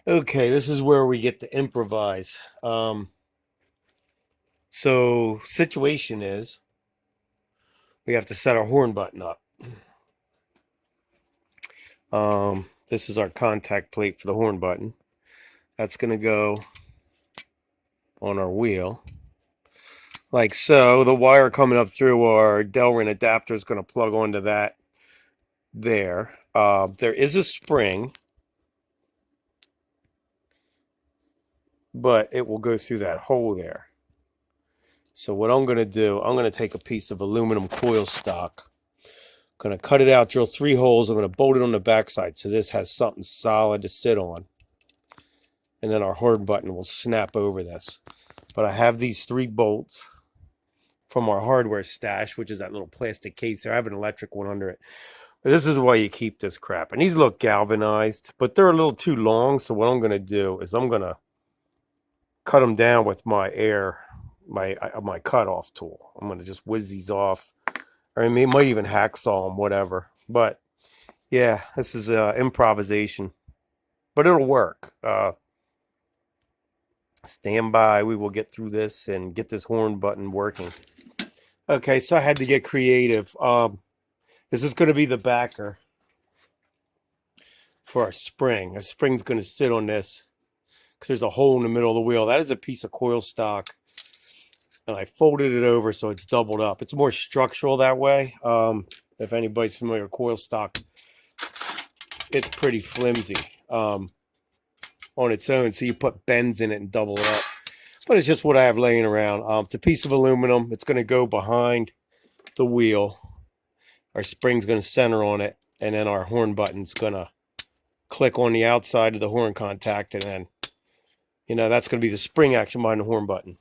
Okay, this is where we get to improvise. So situation is we have to set our horn button up. This is our contact plate for the horn button. That's going to go on our wheel. Like so. The wire coming up through our Delrin adapter is going to plug onto that there. There is a spring, but it will go through that hole there. So what I'm going to do, I'm going to take a piece of aluminum coil stock. Going to cut it out, drill 3 holes. I'm going to bolt it on the backside so this has something solid to sit on. And then our horn button will snap over this. But I have these 3 bolts from our hardware stash, which is that little plastic case there. I have an electric one under it. But this is why you keep this crap. And these look galvanized, but they're a little too long. So what I'm going to do is I'm going to cut them down with my my cut-off tool. I'm going to just whiz these off. Or I mean, might even hacksaw them, whatever. But yeah, this is improvisation. But it'll work. Stand by. We will get through this and get this horn button working. Okay, so I had to get creative. This is going to be the backer for our spring. Our spring's going to sit on this because there's a hole in the middle of the wheel. That is a piece of coil stock. And I folded it over so it's doubled up. It's more structural that way. If anybody's familiar with coil stock, it's pretty flimsy on its own. So you put bends in it and double it up. But it's just what I have laying around. It's a piece of aluminum. It's going to go behind the wheel. Our spring's going to center on it. And then our horn button's going to click on the outside of the horn contact. And then, that's going to be the spring action behind the horn button.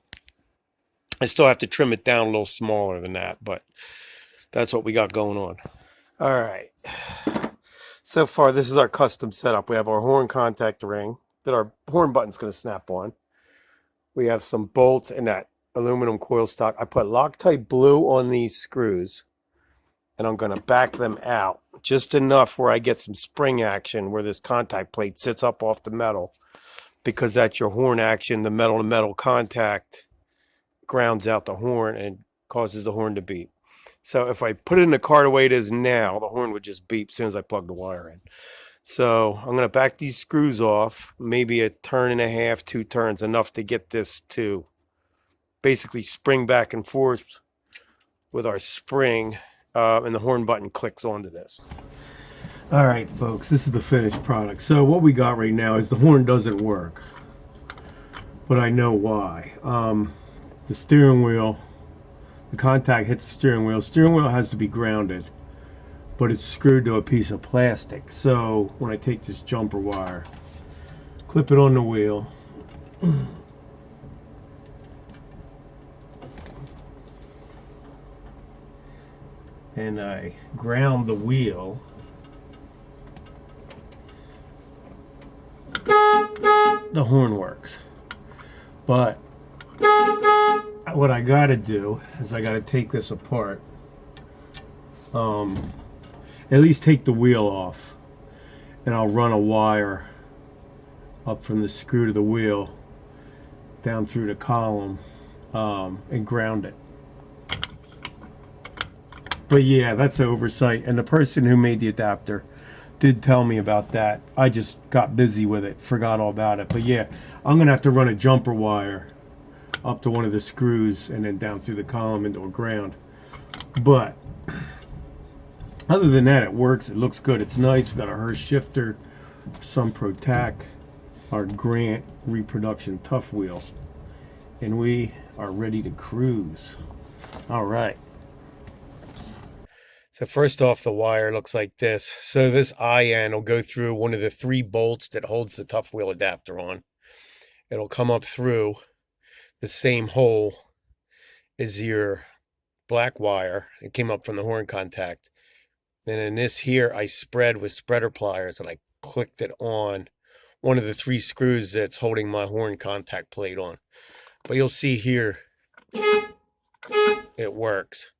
I still have to trim it down a little smaller than that, but that's what we got going on. All right. So far, this is our custom setup. We have our horn contact ring that our horn button's going to snap on. We have some bolts and that aluminum coil stock. I put Loctite blue on these screws, and I'm going to back them out just enough where I get some spring action where this contact plate sits up off the metal, because that's your horn action. The metal-to-metal contact grounds out the horn and causes the horn to beep. So if I put it in the car the way it is now, the horn would just beep as soon as I plug the wire in. So I'm going to back these screws off, maybe a turn and a half, 2 turns, enough to get this to basically spring back and forth with our spring, and the horn button clicks onto this. All right, folks, this is the finished product. So what we got right now is the horn doesn't work, but I know why. The steering wheel, the contact hits the steering wheel. Steering wheel has to be grounded, but it's screwed to a piece of plastic. So when I take this jumper wire, clip it on the wheel, and I ground the wheel, the horn works. But what I gotta do is I gotta take this apart, at least take the wheel off, and I'll run a wire up from the screw to the wheel down through the column, and ground it. But yeah, that's an oversight, and the person who made the adapter did tell me about that. I just got busy with it, forgot all about it. But yeah, I'm gonna have to run a jumper wire up to one of the screws and then down through the column into a ground. But other than that, it works. It looks good. It's nice. We've got a Hurst shifter, some Protac, our Grant reproduction Tuff Wheel, and we are ready to cruise. All right. So first off, the wire looks like this. So this end will go through one of the 3 bolts that holds the Tuff Wheel adapter on. It'll come up through the same hole as your black wire. It came up from the horn contact. Then in this here, I spread with spreader pliers, and I clicked it on one of the 3 screws that's holding my horn contact plate on. But you'll see here, it works.